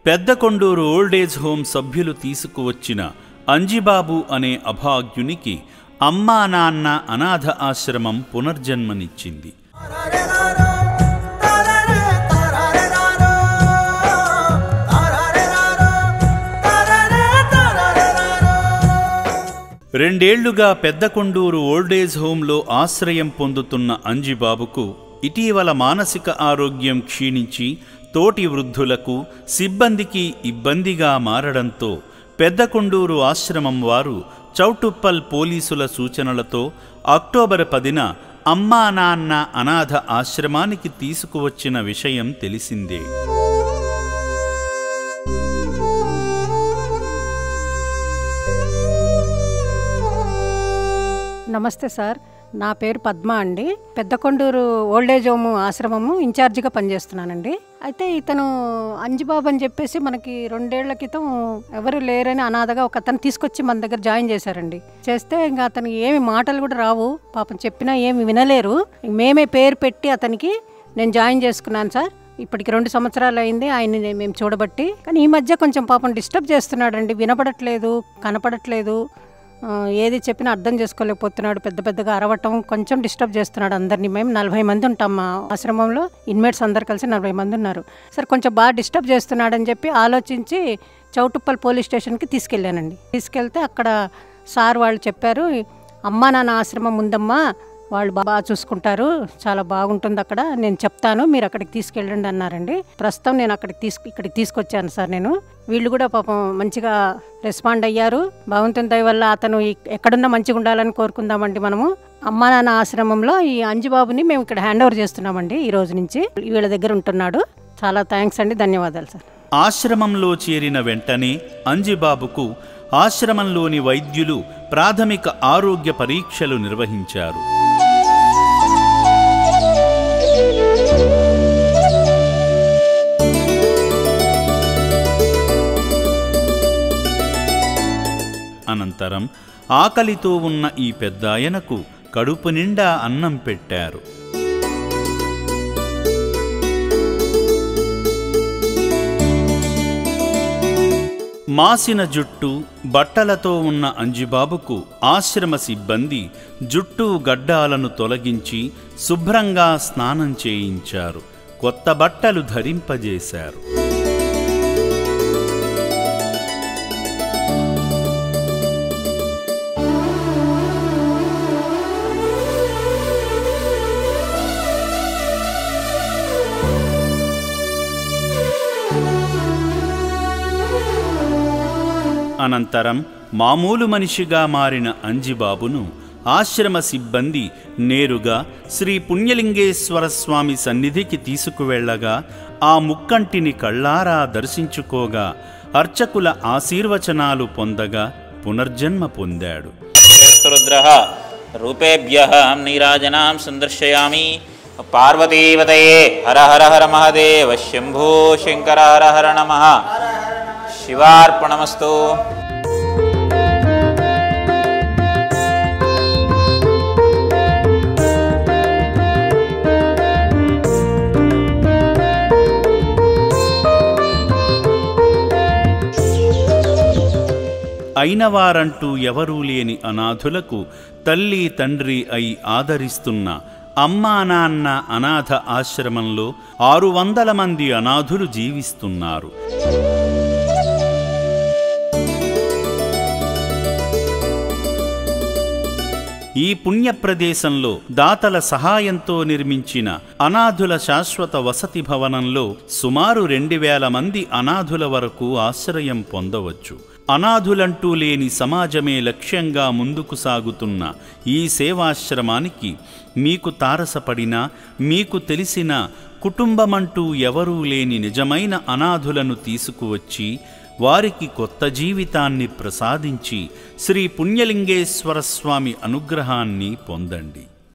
Peddakonduru old age home సభ్యులు తీసుకువచ్చిన అంజిబాబు అనే అభాగ్యునికి అమ్మా నాన్న అనాథ ఆశ్రమం పునర్జన్మనిచ్చింది. రెండేళ్లుగా పెద్దకొండూరు ఓల్డేజ్ హోంలో ఆశ్రయం పొందుతున్న అంజిబాబుకు ఇటీవల మానసిక ఆరోగ్యం క్షీణించి తోటి వృద్ధులకు సిబ్బందికి ఇబ్బందిగా మారడంతో పెద్దకొండూరు ఆశ్రమం వారు చౌటుప్పల్ పోలీసుల సూచనలతో అక్టోబర్ 10న అమ్మా నాన్న అనాథ ఆశ్రమానికి తీసుకువచ్చిన విషయం తెలిసిందే. నమస్తే సార్, నా పేరు పద్మ అండి. పెద్దకొండూరు ఓల్డేజ్ హోమ్ ఆశ్రమము ఇన్ఛార్జిగా పనిచేస్తున్నానండి. అయితే ఇతను అంజిబాబు అని చెప్పేసి మనకి 2 ఏళ్ల క్రితం ఎవరు లేరని అనాథగా ఒక అతను తీసుకొచ్చి మన దగ్గర జాయిన్ చేశారండి. చేస్తే ఇంకా అతనికి ఏమి మాటలు కూడా రావు, పాపం చెప్పినా ఏమి వినలేరు. మేమే పేరు పెట్టి అతనికి నేను జాయిన్ చేసుకున్నాను సార్. ఇప్పటికి 2 సంవత్సరాలు అయింది ఆయన్ని మేము చూడబట్టి. కానీ ఈ మధ్య కొంచెం పాపం డిస్టర్బ్ చేస్తున్నాడండి, వినపడట్లేదు, కనపడట్లేదు, ఏది చెప్పినా అర్థం చేసుకోలేకపోతున్నాడు. పెద్దగా అరవటం, కొంచెం డిస్టర్బ్ చేస్తున్నాడు అందరినీ. మేము 40 మంది ఉంటాం మా ఆశ్రమంలో, ఇన్మేట్స్ అందరు కలిసి 40 మంది ఉన్నారు సార్. కొంచెం బాగా డిస్టర్బ్ చేస్తున్నాడని చెప్పి ఆలోచించి చౌటుప్పల్ పోలీస్ స్టేషన్కి తీసుకెళ్ళానండి. తీసుకెళ్తే అక్కడ సార్ వాళ్ళు చెప్పారు, అమ్మా నాన్న ఆశ్రమం ఉందమ్మా, వాళ్ళు బాగా చూసుకుంటారు, చాలా బాగుంటుంది అక్కడ, నేను చెప్తాను, మీరు అక్కడికి తీసుకెళ్ళండి అన్నారండి. ప్రస్తుతం నేను ఇక్కడికి తీసుకొచ్చాను సార్ నేను. వీళ్ళు కూడా పాపం మంచిగా రెస్పాండ్ అయ్యారు. భగవంతుని దయ వల్ల అతను ఎక్కడున్నా మంచిగా ఉండాలని కోరుకుందామండి మనము. అమ్మా నాన్న ఆశ్రమంలో ఈ అంజిబాబుని మేము ఇక్కడ హ్యాండ్ ఓవర్ చేస్తున్నామండి. ఈ రోజు నుంచి వీళ్ళ దగ్గర ఉంటున్నాడు. చాలా థ్యాంక్స్ అండి, ధన్యవాదాలు సార్. ఆశ్రమంలో చేరిన వెంటనే అంజిబాబుకు ఆశ్రమంలోని వైద్యులు ప్రాథమిక ఆరోగ్య పరీక్షలు నిర్వహించారు. అనంతరం ఆకలితో ఉన్న ఈ పెద్దాయనకు కడుపు నిండా అన్నం పెట్టారు. మాసిన జుట్టు, బట్టలతో ఉన్న అంజిబాబుకు ఆశ్రమ సిబ్బంది జుట్టు గడ్డాలను తొలగించి శుభ్రంగా స్నానం చేయించారు. కొత్త బట్టలు ధరింపజేశారు. అనంతరం మామూలు మనిషిగా మారిన అంజిబాబును ఆశ్రమ సిబ్బంది నేరుగా శ్రీ పుణ్యలింగేశ్వర స్వామి సన్నిధికి తీసుకువెళ్లగా ఆ ముక్కంటిని కళ్ళారా దర్శించుకోగా అర్చకుల ఆశీర్వచనాలు పొందగా పునర్జన్మ పొందాడు. రూపేభ్యః నీరాజనాం సందర్శయామి. పార్వతీవతయే హర హర హర మహాదేవ శంభో శంకర హర హర నమః. శివార్పణమస్తు. అయినవారంటూ ఎవరూ లేని అనాథులకు తల్లి తండ్రి అయి ఆదరిస్తున్న అమ్మా నాన్న అనాథ ఆశ్రమంలో 600 మంది అనాథులు జీవిస్తున్నారు. ఈ పుణ్యప్రదేశంలో దాతల సహాయంతో నిర్మించిన అనాథుల శాశ్వత వసతి భవనంలో సుమారు 2000 మంది అనాథుల వరకు ఆశ్రయం పొందవచ్చు. అనాథులంటూ లేని సమాజమే లక్ష్యంగా ముందుకు సాగుతున్న ఈ సేవాశ్రమానికి మీకు తారసపడిన, మీకు తెలిసిన కుటుంబమంటూ ఎవరూ లేని నిజమైన అనాథులను తీసుకువచ్చి వారికి కొత్త జీవితాన్ని ప్రసాదించి శ్రీ పుణ్యలింగేశ్వర స్వామి అనుగ్రహాన్ని పొందండి.